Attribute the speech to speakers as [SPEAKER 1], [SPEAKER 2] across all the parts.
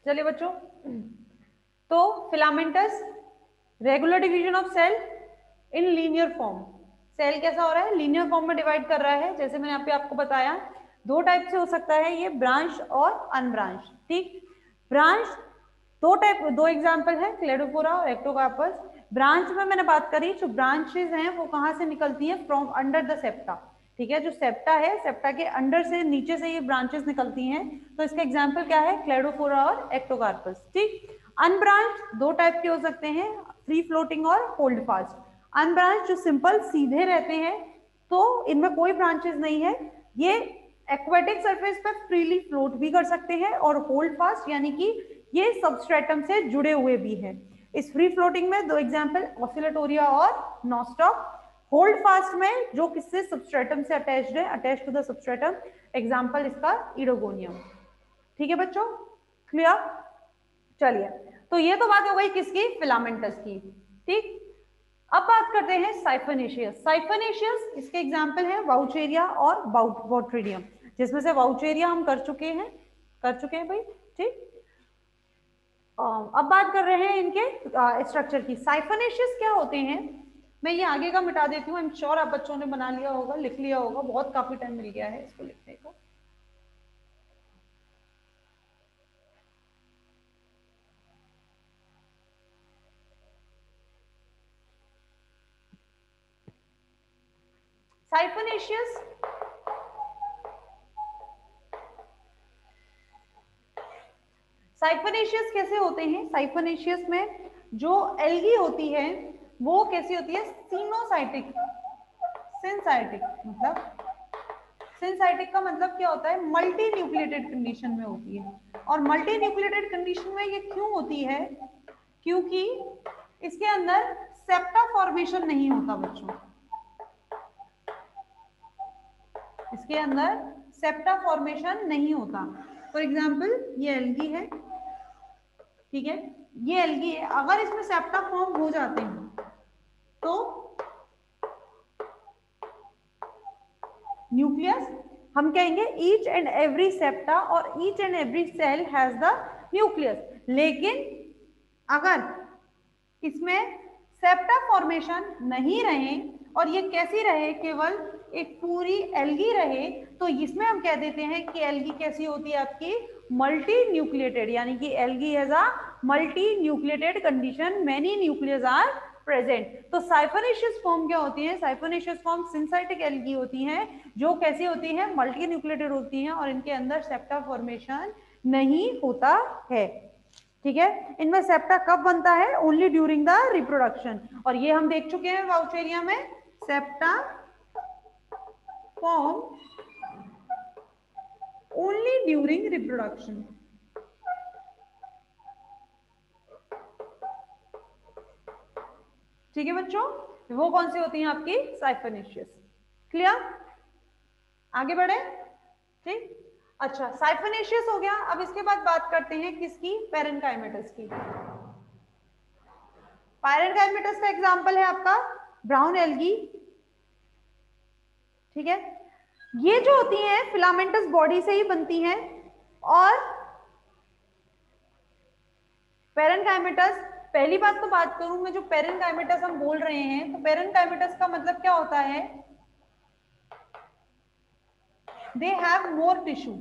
[SPEAKER 1] चलिए बच्चों, तो filamentous regular division of cell in linear form. Cell कैसा हो रहा है? लीनियर फॉर्म में डिवाइड कर रहा है। जैसे मैंने यहाँ पे आपको बताया, दो टाइप से हो सकता है ये, ब्रांच और अनब्रांच। ठीक, ब्रांच दो टाइप, दो एग्जांपल है, क्लेडोफोरा और एक्टोकार्पस। ब्रांच में मैंने बात करी, जो ब्रांचेस हैं वो कहाँ से निकलती हैं? From under the septa. ठीक है, जो सेप्टा है, सेप्टा के अंडर से, नीचे से ये ब्रांचेस निकलती हैं। तो इसका एग्जांपल क्या है? क्लेडोफोरा और एक्टोकार्पस। ठीक, अनब्रांच दो टाइप के हो सकते हैं, फ्री फ्लोटिंग और होल्ड फास्ट। अनब्रांच जो सिंपल सीधे रहते हैं, तो इनमें कोई ब्रांचेस नहीं है, ये एक्वेटिक सरफेस पर फ्रीली फ्लोट भी कर सकते हैं, और होल्ड फास्ट यानी कि ये सबस्ट्रेटम से जुड़े हुए भी हैं। इस फ्री फ्लोटिंग में दो एग्जांपल, ऑसिलेटोरिया और नॉस्टॉक। होल्ड फास्ट में जो किससे? सबस्ट्रेटम से अटैच्ड है, attached to the substratum, example इसका इडोगोनियम। ठीक है बच्चों, क्लियर? चलिए, तो ये तो बात हो गई किसकी? फिलामेंटस की। ठीक, अब बात करते हैं साइफोनेशियस। साइफोनेशियस, इसके एग्जांपल हैं वाउचेरिया और बॉट्रिडियम, जिसमें से वाउचेरिया हम कर चुके हैं भाई। ठीक, अब बात कर रहे हैं इनके स्ट्रक्चर की। साइफोनेशियस क्या होते हैं? मैं ये आगे का मिटा देती हूँ, आई एम श्योर आप बच्चों ने बना लिया होगा, लिख लिया होगा, बहुत काफी टाइम मिल गया है इसको लिखने को। साइफोनेशियस साइफोनेशियस कैसे होते हैं? साइफोनेशियस में जो एल्गी होती है वो कैसी होती है? सीनोसाइटिक, सिंसाइटिक। मतलब सिंसाइटिक का मतलब क्या होता है? मल्टी न्यूक्लिएटेड कंडीशन में होती है। और मल्टी न्यूक्लिएटेड कंडीशन में ये क्यों होती है? क्योंकि इसके अंदर सेप्टा फॉर्मेशन नहीं होता बच्चों, इसके अंदर सेप्टा फॉर्मेशन नहीं होता। फॉर एग्जाम्पल ये एल्गी है, ठीक है, ये एल्गी है, अगर इसमें सेप्टा फॉर्म हो जाते हैं तो न्यूक्लियस, हम कहेंगे ईच एंड एवरी सेप्टा और each and every cell has the nucleus. लेकिन अगर इसमें सेप्टा फॉर्मेशन नहीं रहे और ये कैसी रहे? केवल एक पूरी एल्गी रहे, तो इसमें हम कह देते हैं कि एल्गी कैसी होती है? आपकी मल्टी न्यूक्लिएटेड, यानी कि algae has a multi nucleated condition, many nucleus are present. तो साइफोनेशियस फॉर्म क्या होती है? साइफोनेशियस फॉर्म सिंसाइटिक एल्गी होती हैं, जो कैसी होती हैं? मल्टी न्यूक्लिएटेड होती हैं, और इनके अंदर सेप्टा फॉर्मेशन नहीं होता है। ठीक है, इनमें सेप्टा कब बनता है? Only during the reproduction. और ये हम देख चुके हैं वाउचेरिया में, septa form only during reproduction. ठीक है बच्चों, वो कौन सी होती हैं? आपकी साइफोनेशियस। क्लियर? आगे बढ़े। ठीक, अच्छा, साइफोनेशियस हो गया। अब इसके बाद बात करते हैं किसकी? पेरेन्काइमेटस की। पेरेन्काइमेटस का एग्जांपल है आपका ब्राउन एल्गी। ठीक है, ये जो होती हैं फिलामेंटस बॉडी से ही बनती हैं। और पेरेन्काइमेटस, पहली बात तो बात करूं मैं, जो पेरेन्काइमेटस हम बोल रहे हैं, तो पेरेन्काइमेटस का मतलब क्या होता है? They have more tissue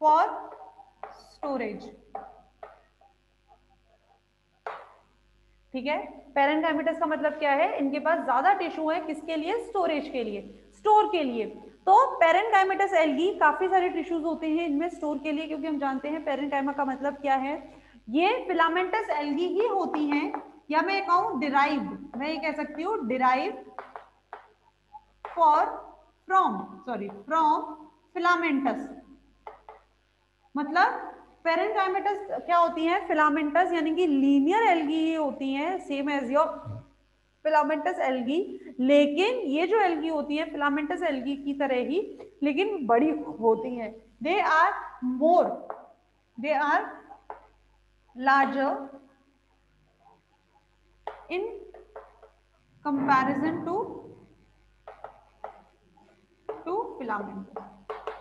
[SPEAKER 1] for storage. ठीक है, पेरेन्काइमेटस का मतलब क्या है? इनके पास ज्यादा टिश्यू है, किसके लिए? स्टोरेज के लिए, स्टोर के लिए। तो पेरेन्काइमेटस एल्गी काफी सारे टिश्यूज होते हैं इनमें स्टोर के लिए, क्योंकि हम जानते हैं पेरेन्काइमा का मतलब क्या है। ये फिलामेंटस एल्गी ही होती हैं, या मैं कहूं डिराइव, मैं ये कह सकती हूँ डिराइव फॉर फ्रॉम फिलामेंटस। मतलब पेरेन्काइमेटस क्या होती है? फिलामेंटस यानी कि लीनियर एल्गी ही होती हैं, same as your filamentous algae. लेकिन ये जो एल्गी होती है फिलामेंटस एल्गी की तरह ही, लेकिन बड़ी होती हैं। They are more, they are larger in comparison to filamentous.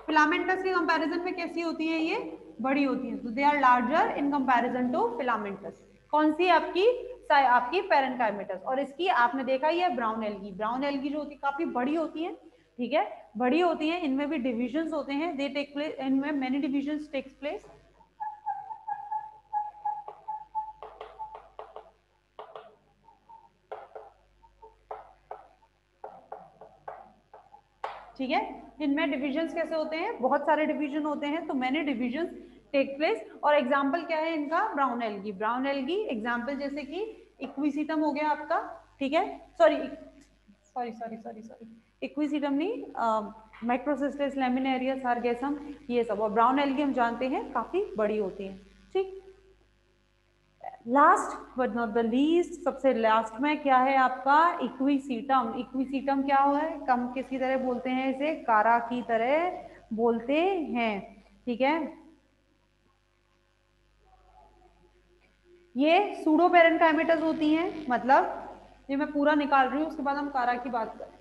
[SPEAKER 1] Filamentous के कंपैरिजन में कैसी होती है, ये बड़ी होती है, तो they are larger in comparison to filamentous. कौन सी आपकी पैरेंकाइमेटस। और इसकी आपने देखा ही है ब्राउन एल्गी, ब्राउन एल्गी जो होती है काफी बड़ी होती है, ठीक है, बड़ी होती है, इनमें भी डिविजन्स होते हैं, दे टेक प्लेस, इनमें मेनी डिविजन्स टेक्स प्लेस। ठीक है, इनमें डिविजन्स कैसे होते हैं, बहुत सारे डिवीजन होते हैं, तो मैंने डिविजन्स टेक प्लेस। और एग्जाम्पल क्या है इनका, brown algae, brown algae example जैसे कि इक्विसिटम हो गया आपका, ठीक है, sorry sorry sorry sorry sorry equisetum नहीं, माइक्रोसिस्टस, लेमिनेरिया, सार्गेसम, ये सब। और ब्राउन एल्गी हम जानते हैं काफी बड़ी होती है, ठीक। Last but not the least, सबसे लास्ट में क्या है आपका इक्विसीटम। इक्विसीटम क्या हुआ है, कम किसी तरह बोलते हैं इसे, कारा की तरह बोलते हैं, ठीक है। ये सूडो पेरेंकाइमेटस होती हैं, मतलब ये मैं पूरा निकाल रही हूँ, उसके बाद हम कारा की बात करें।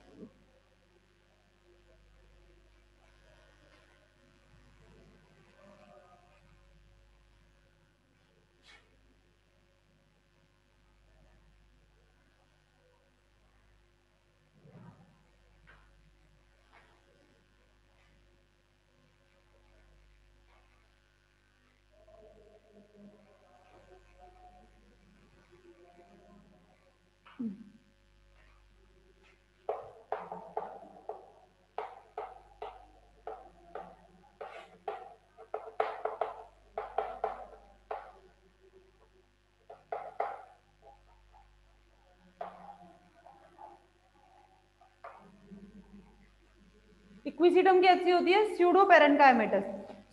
[SPEAKER 1] इक्विसिटम कैसी होती है, स्यूडो पेरेंकाइमेटस।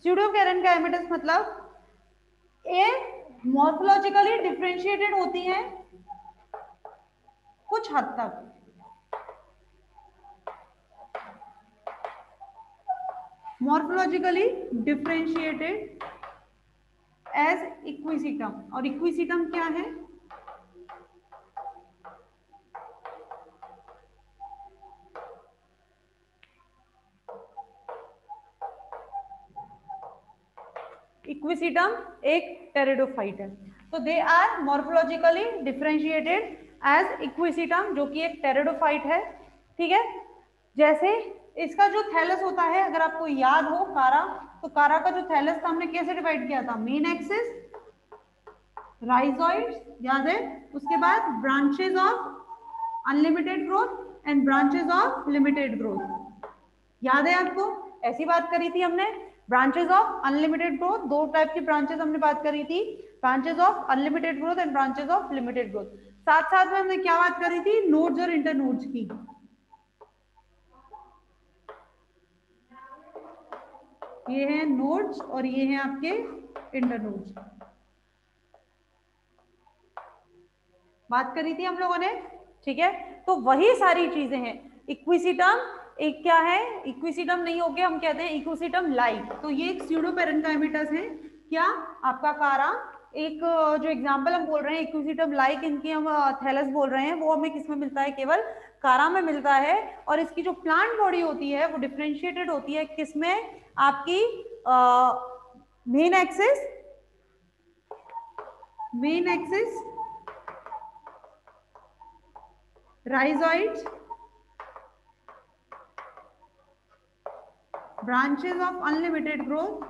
[SPEAKER 1] स्यूडो पेरेंकाइमेटस मतलब ये मॉर्फोलॉजिकली डिफरेंशिएटेड होती है कुछ हद तक, मॉर्फोलॉजिकली डिफरेंशिएटेड एज इक्विसिटम। और इक्विसिटम क्या है, इक्विसिटम एक टेरिडोफाइट है, तो they are morphologically differentiated as Equisetum, जो कि एक टेरिडोफाइट है, ठीक है। जैसे इसका जो थैलस होता है, अगर आपको याद हो कारा, तो कारा का जो थैलस था हमने कैसे डिवाइड किया था, मेन एक्सिस, राइजोइड्स, याद है, उसके बाद branches of unlimited growth and branches of limited growth, याद है आपको, ऐसी बात करी थी हमने। ब्रांचेस ऑफ अनलिमिटेड ग्रोथ, दो टाइप की ब्रांचेस हमने बात करी थी, branches of unlimited growth and branches of limited growth. साथ साथ में हमने क्या बात करी थी, नोड्स और इंटरनोड्स की। ये हैं नोड्स और ये हैं आपके इंटरनोड्स, बात करी थी हम लोगों ने, ठीक है। तो वही सारी चीजें हैं। इक्विसिटम एक क्या है, इक्विसिटम नहीं हो गया, हम कहते हैं इक्विसिटम लाइक, तो ये एक स्यूडो पेरेंकाइमेटस है, क्या आपका कारा। एक जो एग्जांपल हम बोल रहे हैं इक्विसिटम लाइक, इनकी हम थैलस बोल रहे हैं, वो हमें किसमें मिलता है, केवल कारा में मिलता है। और इसकी जो प्लांट बॉडी होती है वो डिफरेंशिएटेड होती है किसमें, आपकी main axis, main axis, rhizoids, branches of unlimited growth,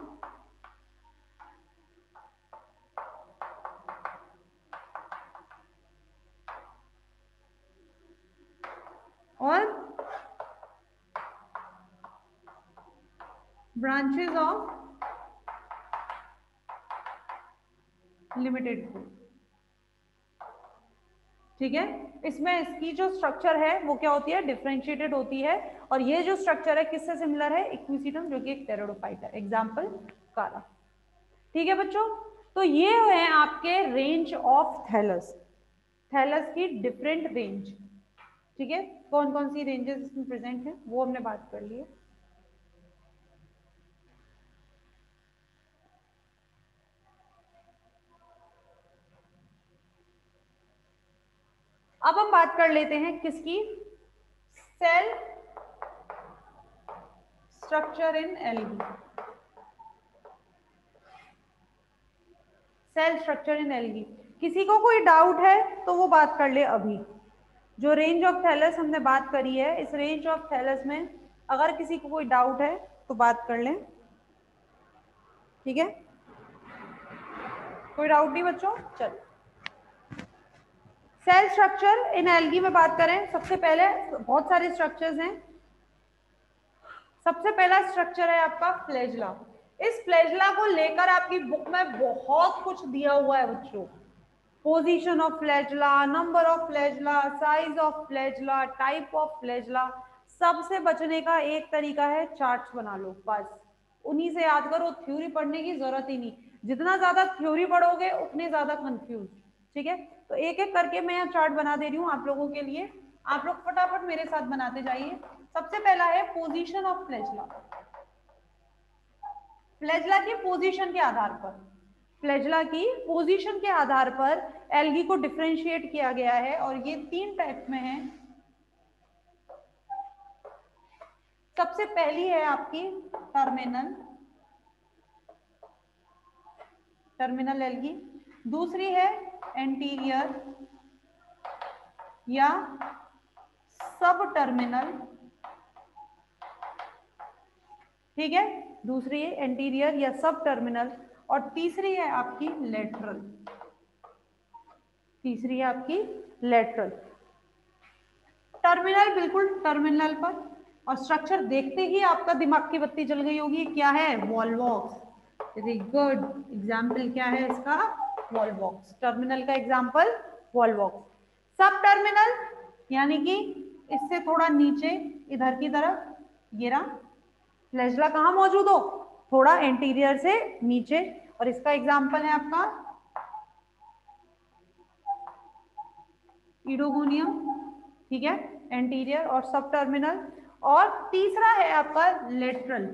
[SPEAKER 1] और branches of limited growth, ठीक है। इसमें इसकी जो स्ट्रक्चर है वो क्या होती है, डिफरेंशिएटेड होती है। और ये जो स्ट्रक्चर है किससे सिमिलर है, इक्विसिटम, जो कि एक टेरिडोफाइट है, एग्जांपल कारा, ठीक है बच्चों। तो ये है आपके रेंज ऑफ थैलस, थैलस की डिफरेंट रेंज, ठीक है। कौन कौन सी रेंजेस इसमें प्रेजेंट है वो हमने बात कर ली है। अब हम बात कर लेते हैं किसकी, cell structure in algae, cell structure in algae. किसी को कोई डाउट है तो वो बात कर ले अभी। जो रेंज ऑफ थैलस हमने बात करी है, इस रेंज ऑफ थैलस में अगर किसी को कोई डाउट है तो बात कर लें, ठीक है? कोई डाउट नहीं बच्चों? चलो, सेल स्ट्रक्चर इन एल्गी में बात करें। सबसे पहले बहुत सारे स्ट्रक्चर्स हैं। सबसे पहला स्ट्रक्चर है आपका फ्लैजला। इस फ्लैजला को लेकर आपकी बुक में बहुत कुछ दिया हुआ है बच्चों। Position of flagella, number of flagella, size of flagella, type of flagella. सबसे बचने का एक तरीका है, चार्ट्स बना लो, बस उन्हीं से याद करो। थ्योरी पढ़ने की जरूरत ही नहीं। जितना ज्यादा थ्योरी पढ़ोगे उतने ज्यादा कंफ्यूज, ठीक है? तो एक एक करके मैं यहाँ चार्ट बना दे रही हूँ आप लोगों के लिए। आप लोग फटाफट मेरे साथ बनाते जाइए। सबसे पहला है पोजीशन ऑफ फ्लैजला। फ्लैजला की पोजीशन के आधार पर, फ्लैजला की पोजीशन के आधार पर एल्गी को डिफरेंशिएट किया गया है और ये 3 टाइप में है। सबसे पहली है आपकी टर्मिनल, टर्मिनल एल्गी। दूसरी है एंटीरियर या सब टर्मिनल, ठीक है? दूसरी है एंटीरियर या सब टर्मिनल। और तीसरी है आपकी लेटरल, तीसरी है आपकी लेटरल। टर्मिनल बिल्कुल टर्मिनल पर, और स्ट्रक्चर देखते ही आपका दिमाग की बत्ती जल गई होगी। क्या है? वॉलवॉक्स। Very good. एग्जाम्पल क्या है इसका? वॉलवॉक्स। टर्मिनल का एग्जाम्पल वॉलवॉक्स। सब टर्मिनल यानी कि इससे थोड़ा नीचे इधर की तरफ, ये रहा फ्लैजला कहाँ मौजूद हो, थोड़ा एंटीरियर से नीचे। और इसका एग्जाम्पल है आपका ईडोगोनियम, ठीक है? एंटीरियर और सब टर्मिनल। और तीसरा है आपका लेटरल,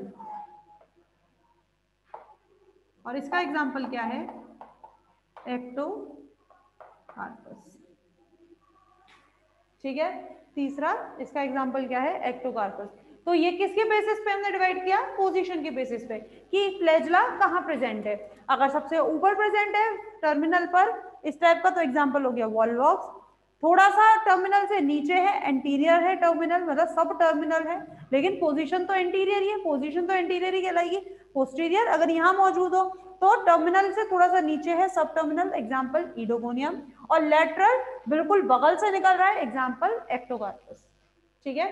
[SPEAKER 1] और इसका एग्जाम्पल क्या है? एक्टोकार्पस, ठीक है? तीसरा इसका एग्जाम्पल क्या है? एक्टोकार्पस। तो ये किसके बेसिस पे हमने डिवाइड किया? पोजीशन के बेसिस पे, कि फ्लैजला कहाँ प्रेजेंट है। अगर सबसे ऊपर प्रेजेंट है टर्मिनल पर, इस टाइप का, तो एग्जाम्पल हो गया वॉलवॉक्स। थोड़ा सा टर्मिनल से नीचे है, एंटीरियर है टर्मिनल, मतलब सब टर्मिनल है, लेकिन पोजीशन तो एंटीरियर ही है, पोजीशन तो एंटीरियर ही कहलाएगी। पोस्टीरियर अगर यहाँ मौजूद हो तो टर्मिनल से थोड़ा सा नीचे है, सब टर्मिनल, एग्जाम्पल ईडोगोनियम। और लेटरल बिल्कुल बगल से निकल रहा है, एग्जाम्पल एक्टोकार्पस, ठीक है?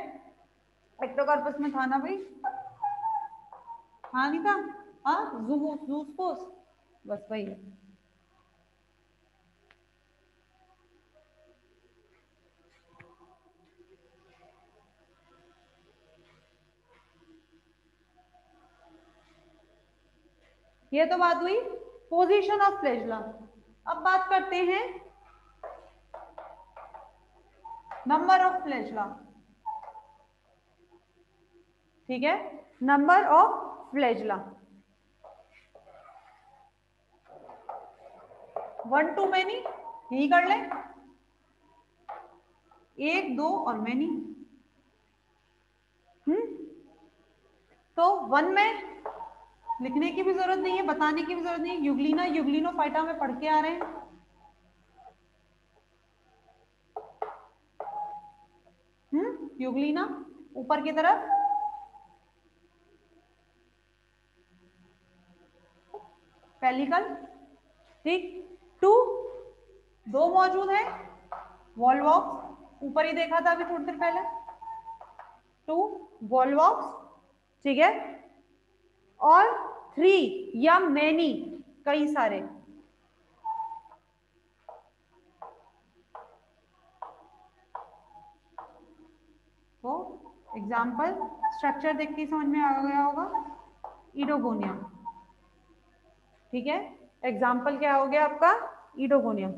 [SPEAKER 1] एक्टोकार्पस में था ना भाई? हाँ नहीं था? हाँ, जूस्पोस, बस वही है। ये तो बात हुई पोजीशन ऑफ फ्लैजला। अब बात करते हैं नंबर ऑफ फ्लैजला, ठीक है? Number of flagella, 1 to many, यही कर ले, 1 2 और मैनी। तो 1 में लिखने की भी जरूरत नहीं है, बताने की भी जरूरत नहीं है। यूग्लिना यूग्लिनोफाइटा में पढ़ के आ रहे हैं। यूग्लिना ऊपर की तरफ, पेलिकल, ठीक। 2 2 मौजूद है, वॉलवॉक्स, ऊपर ही देखा था अभी थोड़ी देर पहले, 2 वॉलवॉक्स, ठीक है? और 3 या मैनी, कई सारे। तो एग्जाम्पल स्ट्रक्चर देख के समझ में आ गया होगा, ईडोगोनियम, ठीक है? एग्जाम्पल क्या हो गया आपका? ईडोगोनियम,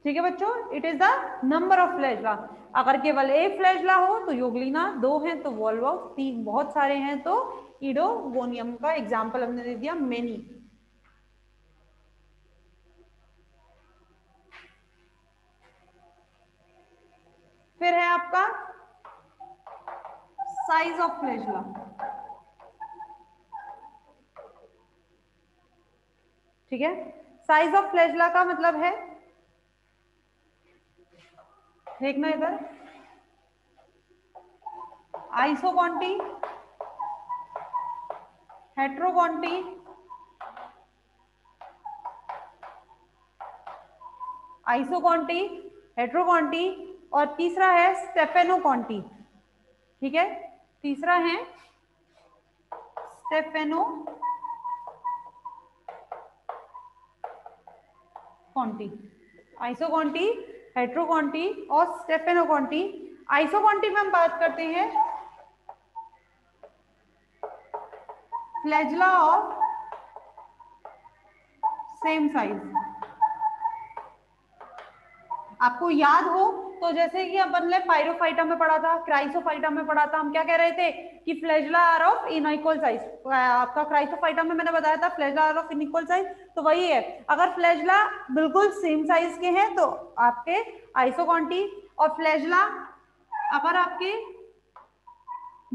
[SPEAKER 1] ठीक है बच्चों? It is the number of flagella. अगर केवल एक फ्लैजला हो तो यूग्लिना, 2 हैं तो वॉलवॉक्स, 3 बहुत सारे हैं तो ईडोगोनियम। का एग्जाम्पल हमने दे दिया मेनी। फिर है आपका साइज ऑफ फ्लैजला, ठीक है। साइज ऑफ फ्लैजला का मतलब है, देखना इधर, आइसोकॉन्टी, हेट्रोकॉन्टी, आइसोकॉन्टी, हेट्रोकॉन्टी, और तीसरा है स्टेफेनोकॉन्टी, ठीक है। तीसरा है स्टेफेनोकॉन्टी, आइसोकॉन्टी, हेट्रोकॉन्टी और स्टेफेनोकॉन्टी। आइसोकॉन्टी में हम बात करते हैं फ्लैजला ऑफ सेम साइज। आपको याद हो तो जैसे कि अपन ने पायरोफाइटा में पढ़ा था, क्राइसोफाइटा में पढ़ा था, हम क्या कह रहे थे कि flagella are of inequal size. आपका क्राइसोफाइटा में मैंने बताया था flagella are of inequal size, तो वही है। अगर फ्लैजला बिल्कुल सेम साइज के हैं तो आपके आइसोकॉन्टी, और फ्लैजला अगर आपके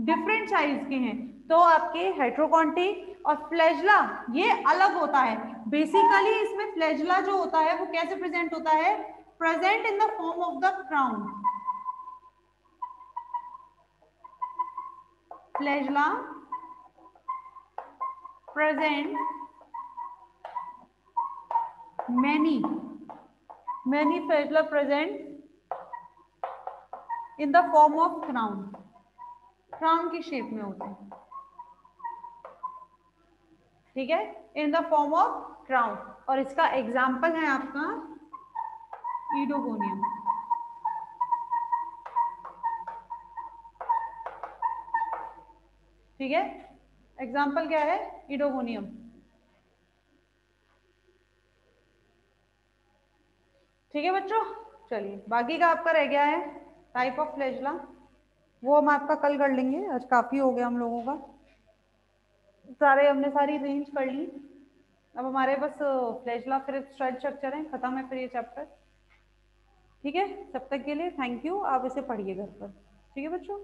[SPEAKER 1] डिफरेंट साइज के हैं तो आपके हेट्रोकॉन्टी। और फ्लैजला ये अलग होता है बेसिकली, इसमें फ्लैजला जो होता है वो कैसे प्रेजेंट होता है, present in the form of the crown. Flagella present many flagella present in the form of crown, crown की शेप में होते हैं, ठीक है, in the form of crown. और इसका एग्जाम्पल है आपका ईडोगोनियम, ठीक है। एग्जाम्पल क्या है, ईडोगोनियम। ठीक है बच्चों, चलिए बाकी का आपका रह गया है टाइप ऑफ फ्लैजला, वो हम आपका कल कर लेंगे, आज काफी हो गया हम लोगों का, हमने सारी रेंज कर ली। अब हमारे बस फ्लैजला फिर स्ट्रेच स्ट्रक्चर है, खत्म है फिर ये चैप्टर, ठीक है। तब तक के लिए थैंक यू, आप इसे पढ़िए घर पर, ठीक है बच्चों।